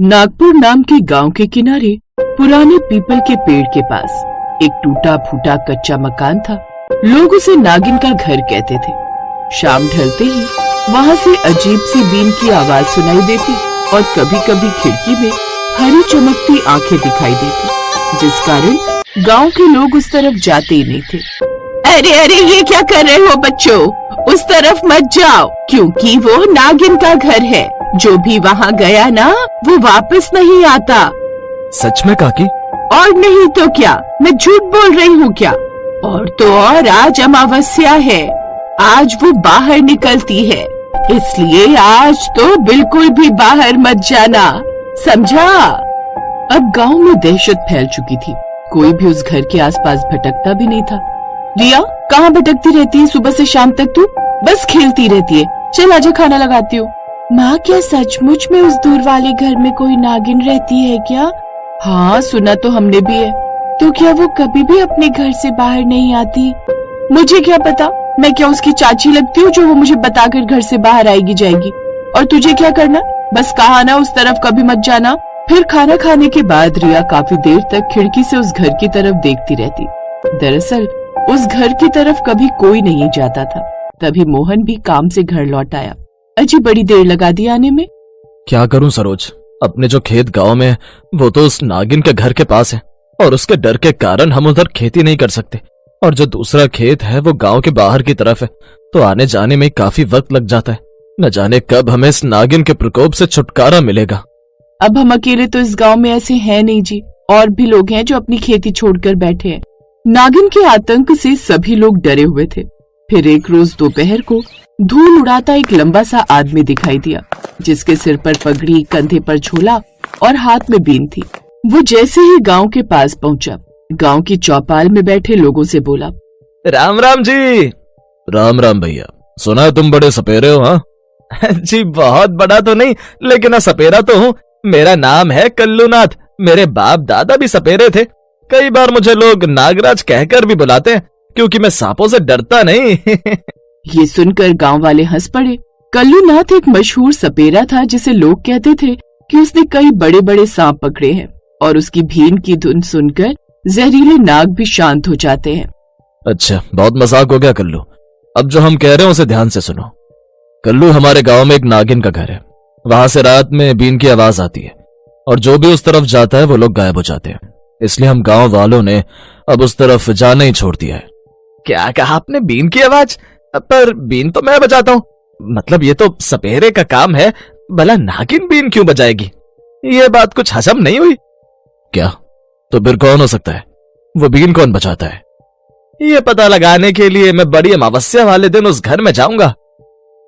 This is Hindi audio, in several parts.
नागपुर नाम के गांव के किनारे पुराने पीपल के पेड़ के पास एक टूटा फूटा कच्चा मकान था। लोग उसे नागिन का घर कहते थे। शाम ढलते ही वहाँ से अजीब सी बीन की आवाज सुनाई देती और कभी कभी खिड़की में हरी चमकती आंखें दिखाई देती, जिस कारण गांव के लोग उस तरफ जाते ही नहीं थे। अरे अरे, ये क्या कर रहे हो बच्चों, उस तरफ मत जाओ, क्योंकि वो नागिन का घर है। जो भी वहाँ गया ना, वो वापस नहीं आता। सच में काकी? और नहीं तो क्या, मैं झूठ बोल रही हूँ क्या? और तो और आज अमावस्या है, आज वो बाहर निकलती है, इसलिए आज तो बिल्कुल भी बाहर मत जाना, समझा? अब गांव में दहशत फैल चुकी थी। कोई भी उस घर के आसपास भटकता भी नहीं था। रिया, कहाँ भटकती रहती है सुबह से शाम तक तू? बस खेलती रहती है। चल आजा, खाना लगाती हूँ। माँ, क्या सचमुच में उस दूर वाले घर में कोई नागिन रहती है क्या? हाँ, सुना तो हमने भी है। तो क्या वो कभी भी अपने घर से बाहर नहीं आती? मुझे क्या पता, मैं क्या उसकी चाची लगती हूँ जो वो मुझे बताकर घर से बाहर आएगी जाएगी? और तुझे क्या करना? बस कहा ना उस तरफ कभी मत जाना। फिर खाना खाने के बाद रिया काफी देर तक खिड़की से उस घर की तरफ देखती रहती। दरअसल उस घर की तरफ कभी कोई नहीं जाता था। तभी मोहन भी काम से घर लौट आया। अजी, बड़ी देर लगा दी आने में। क्या करूं सरोज, अपने जो खेत गांव में है वो तो उस नागिन के घर के पास है और उसके डर के कारण हम उधर खेती नहीं कर सकते। और जो दूसरा खेत है वो गांव के बाहर की तरफ है, तो आने जाने में काफी वक्त लग जाता है। न जाने कब हमें इस नागिन के प्रकोप से छुटकारा मिलेगा। अब हम अकेले तो इस गांव में ऐसे हैं नहीं जी, और भी लोग हैं जो अपनी खेती छोड़कर बैठे हैं। नागिन के आतंक से सभी लोग डरे हुए थे। फिर एक रोज दोपहर को धूल उड़ाता एक लंबा सा आदमी दिखाई दिया, जिसके सिर पर पगड़ी, कंधे पर झोला और हाथ में बीन थी। वो जैसे ही गांव के पास पहुंचा, गांव की चौपाल में बैठे लोगों से बोला, राम राम जी। राम राम भैया, सुना है तुम बड़े सपेरे हो? हाँ जी, बहुत बड़ा तो नहीं, लेकिन सपेरा तो हूँ। मेरा नाम है कल्लूनाथ। मेरे बाप दादा भी सपेरे थे। कई बार मुझे लोग नागराज कहकर भी बुलाते हैं, क्योंकि मैं सांपों से डरता नहीं। ये सुनकर गांव वाले हंस पड़े। कल्लूनाथ एक मशहूर सपेरा था, जिसे लोग कहते थे कि उसने कई बड़े बड़े सांप पकड़े हैं, और उसकी भीन की धुन सुनकर जहरीले नाग भी शांत हो जाते हैं। अच्छा, बहुत मजाक हो गया कल्लू। अब जो हम कह रहे हैं उसे ध्यान से सुनो। कल्लू, हमारे गांव में एक नागिन का घर है। वहां से रात में बीन की आवाज आती है, और जो भी उस तरफ जाता है वो लोग गायब हो जाते हैं। इसलिए हम गांव वालों ने अब उस तरफ जाना ही छोड़ दिया है। क्या कहा आपने? बीन की आवाज? पर बीन तो मैं बजाता हूँ। मतलब ये तो सपेरे का काम है, भला नागिन बीन क्यों बजाएगी? ये बात कुछ हजम नहीं हुई। क्या? तो फिर कौन हो सकता है? वो बीन कौन बजाता है? ये पता लगाने के लिए मैं बड़ी अमावस्या वाले दिन उस घर में जाऊंगा।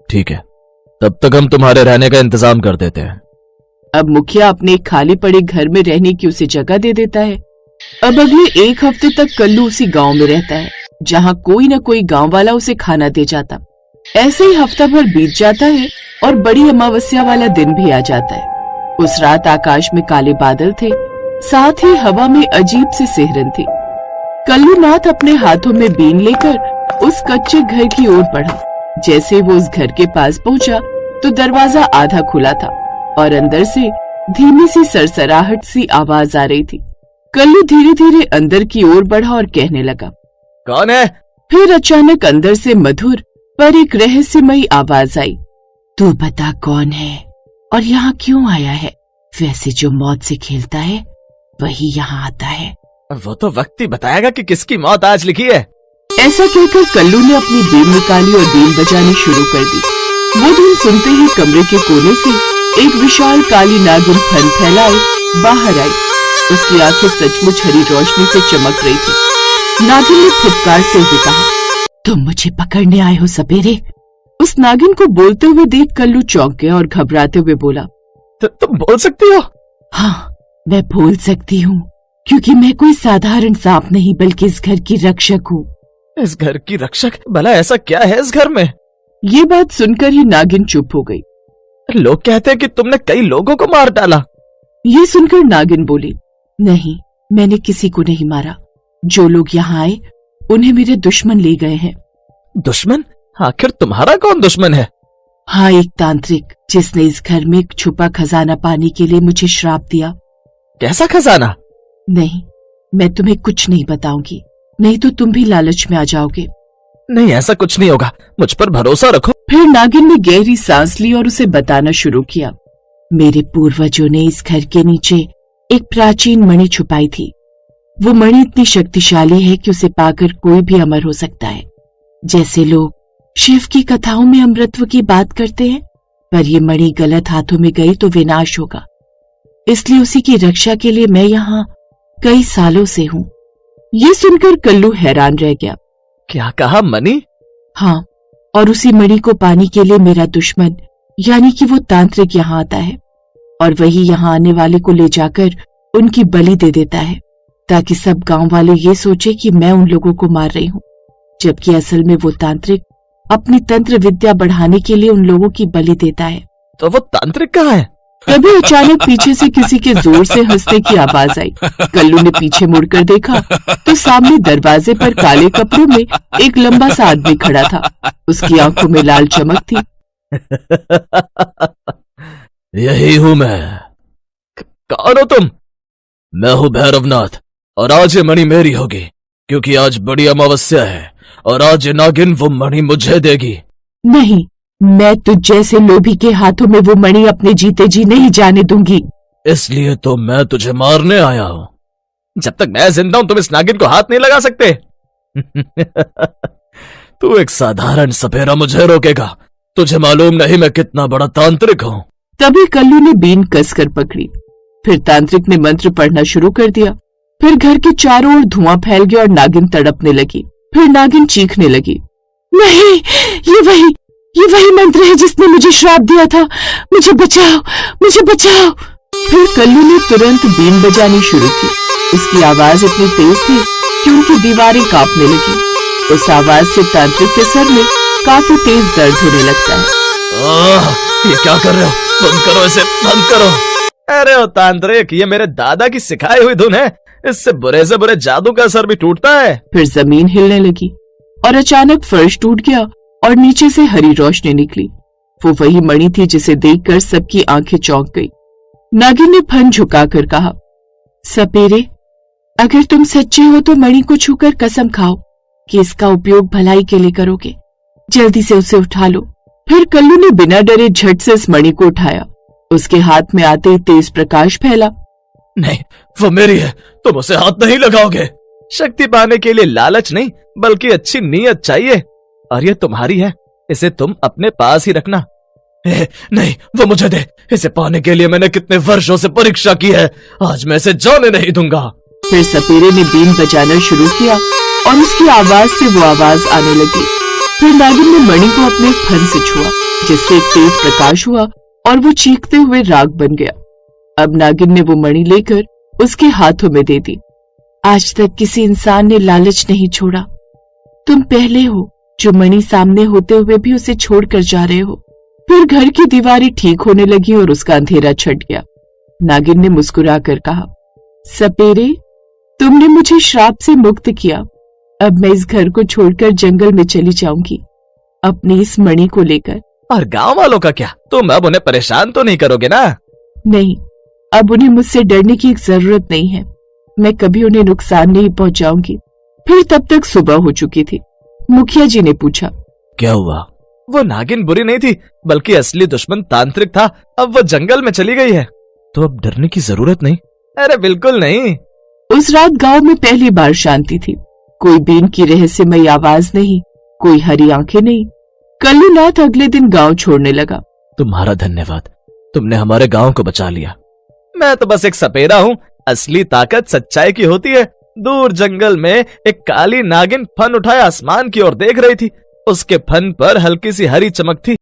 ठीक है, तब तक हम तुम्हारे रहने का इंतजाम कर देते हैं। अब मुखिया अपने खाली पड़े घर में रहने की उसे जगह दे देता है। अब अगले एक हफ्ते तक कल्लू उसी गांव में रहता है, जहां कोई न कोई गांव वाला उसे खाना दे जाता। ऐसे ही हफ्ता भर बीत जाता है और बड़ी अमावस्या वाला दिन भी आ जाता है। उस रात आकाश में काले बादल थे, साथ ही हवा में अजीब सी सिहरन थी। कल्लूनाथ अपने हाथों में बीन लेकर उस कच्चे घर की ओर बढ़ा। जैसे वो उस घर के पास पहुंचा तो दरवाजा आधा खुला था और अंदर से धीमी सी सरसराहट सी आवाज आ रही थी। कल्लू धीरे धीरे अंदर की ओर बढ़ा और कहने लगा, कौन है? फिर अचानक अंदर से मधुर पर एक रहस्यमयी आवाज आई, तू बता कौन है और यहाँ क्यों आया है? वैसे जो मौत से खेलता है वही यहाँ आता है। वो तो वक्त ही बताएगा कि किसकी मौत आज लिखी है। ऐसा कहकर कल्लू ने अपनी बीन निकाली और बीन बजानी शुरू कर दी। वो धुन सुनते ही कमरे के कोने से एक विशाल काली नागिन फन फैलाए बाहर आई। उसकी आंखें सचमुच हरी रोशनी से चमक रही थी। नागिन ने फुफकारते हुए कहा, तुम मुझे पकड़ने आए हो सपेरे? उस नागिन को बोलते हुए देख कल्लू चौंक गया और घबराते हुए बोला, तुम बोल सकती हो? हाँ, मैं बोल सकती हूँ, क्योंकि मैं कोई साधारण सांप नहीं बल्कि इस घर की रक्षक हूँ। इस घर की रक्षक? भला ऐसा क्या है इस घर में? ये बात सुनकर ही नागिन चुप हो गई। लोग कहते हैं कि तुमने कई लोगों को मार डाला। ये सुनकर नागिन बोली, नहीं, मैंने किसी को नहीं मारा। जो लोग यहाँ आए उन्हें मेरे दुश्मन ले गए हैं। दुश्मन? आखिर तुम्हारा कौन दुश्मन है? हाँ, एक तांत्रिक जिसने इस घर में एक छुपा खजाना पाने के लिए मुझे श्राप दिया। कैसा खजाना? नहीं, मैं तुम्हें कुछ नहीं बताऊंगी, नहीं तो तुम भी लालच में आ जाओगे। नहीं, ऐसा कुछ नहीं होगा, मुझ पर भरोसा रखो। फिर नागिन ने गहरी सांस ली और उसे बताना शुरू किया। मेरे पूर्वजों ने इस घर के नीचे एक प्राचीन मणि छुपाई थी। वो मणि इतनी शक्तिशाली है कि उसे पाकर कोई भी अमर हो सकता है। जैसे लोग शिव की कथाओं में अमृतत्व की बात करते हैं, पर ये मणि गलत हाथों में गई तो विनाश होगा। इसलिए उसी की रक्षा के लिए मैं यहाँ कई सालों से हूँ। ये सुनकर कल्लू हैरान रह गया। क्या कहा, मणि? हाँ, और उसी मणि को पाने के लिए मेरा दुश्मन यानी कि वो तांत्रिक यहाँ आता है और वही यहाँ आने वाले को ले जाकर उनकी बलि दे देता है, ताकि सब गांव वाले ये सोचे कि मैं उन लोगों को मार रही हूँ, जबकि असल में वो तांत्रिक अपनी तंत्र विद्या बढ़ाने के लिए उन लोगों की बलि देता है। तो वो तांत्रिक कहाँ है? तभी अचानक पीछे से किसी के जोर से हंसने की आवाज आई। कल्लू ने पीछे मुड़कर देखा तो सामने दरवाजे पर काले कपड़ों में एक लंबा सा आदमी खड़ा था। उसकी आंखों में लाल चमक थी। यही हूँ मैं। कौन हो तुम? मैं हूँ भैरवनाथ, और आज ये मणि मेरी होगी, क्योंकि आज बड़ी अमावस्या है और आज ये नागिन वो मणि मुझे देगी। नहीं, मैं तुझ जैसे लोभी के हाथों में वो मणि अपने जीते जी नहीं जाने दूंगी। इसलिए तो मैं तुझे मारने आया हूँ। जब तक मैं जिंदा हूं तुम इस नागिन को हाथ नहीं लगा सकते। तू एक साधारण सपेरा मुझे रोकेगा? तुझे मालूम नहीं मैं कितना बड़ा तांत्रिक हूँ। तभी कल्लू ने बीन कसकर पकड़ी। फिर तांत्रिक ने मंत्र पढ़ना शुरू कर दिया। फिर घर के चारों ओर धुआं फैल गया और नागिन तड़पने लगी। फिर नागिन चीखने लगी, नहीं, ये वही मंत्र है जिसने मुझे श्राप दिया था। मुझे बचाओ, मुझे बचाओ। फिर कल्लू ने तुरंत बीन बजानी शुरू की। उसकी आवाज इतनी तेज थी कि उनकी दीवारें कांपने लगी। उस आवाज से तांत्रिक के सर में काफी तेज दर्द होने लगता है। ये क्या कर रहे हो? बंद करो इसे, बंद करो। अरे ओ तांत्रिक, ये मेरे दादा की सिखाई हुई धुन है, इससे बुरे से बुरे जादू का असर भी टूटता है। फिर जमीन हिलने लगी और अचानक फर्श टूट गया और नीचे से हरी रोशनी निकली। वो वही मणि थी जिसे देखकर सबकी आंखें चौंक गई। नागिन ने फन झुकाकर कहा, सपेरे, अगर तुम सच्चे हो तो मणि को छूकर कसम खाओ कि इसका उपयोग भलाई के लिए करोगे। जल्दी से उसे उठा लो। फिर कल्लू ने बिना डरे झट से इस मणि को उठाया। उसके हाथ में आते ही तेज प्रकाश फैला। नहीं, वो मेरी है, तुम उसे हाथ नहीं लगाओगे। शक्ति पाने के लिए लालच नहीं बल्कि अच्छी नीयत चाहिए, और ये तुम्हारी है, इसे तुम अपने पास ही रखना। नहीं, वो मुझे दे। इसे पाने के लिए मैंने कितने वर्षों से परीक्षा की है, आज मैं इसे जाने नहीं दूंगा। फिर सपेरे ने बीन बजाना शुरू किया और उसकी आवाज से वो आवाज आने लगी। फिर नागिन ने मणि को अपने फन से छुआ, जिससे एक तेज प्रकाश हुआ और वो चीखते हुए राख बन गया। अब नागिन ने वो मणि लेकर उसके हाथों में दे दी। आज तक किसी इंसान ने लालच नहीं छोड़ा। तुम पहले हो जो मणि सामने होते हुए भी उसे छोड़कर जा रहे हो। फिर घर की दीवारें ठीक होने लगी और उसका अंधेरा छट गया। नागिन ने मुस्कुराकर कहा, सपेरे, तुमने मुझे श्राप से मुक्त किया। अब मैं इस घर को छोड़कर जंगल में चली जाऊंगी, अपनी इस मणि को लेकर। और गांव वालों का क्या? तुम अब उन्हें परेशान तो नहीं करोगे ना? नहीं, अब उन्हें मुझसे डरने की जरूरत नहीं है। मैं कभी उन्हें नुकसान नहीं पहुंचाऊंगी। फिर तब तक सुबह हो चुकी थी। मुखिया जी ने पूछा, क्या हुआ? वो नागिन बुरी नहीं थी, बल्कि असली दुश्मन तांत्रिक था। अब वो जंगल में चली गई है, तो अब डरने की जरूरत नहीं। अरे बिल्कुल नहीं। उस रात गांव में पहली बार शांति थी। कोई बीन की रहस्यमयी आवाज नहीं, कोई हरी आंखें नहीं। कल्लू नाथ अगले दिन गांव छोड़ने लगा। तुम्हारा धन्यवाद, तुमने हमारे गांव को बचा लिया। मैं तो बस एक सपेरा हूँ, असली ताकत सच्चाई की होती है। दूर जंगल में एक काली नागिन फन उठाए आसमान की ओर देख रही थी। उसके फन पर हल्की सी हरी चमक थी।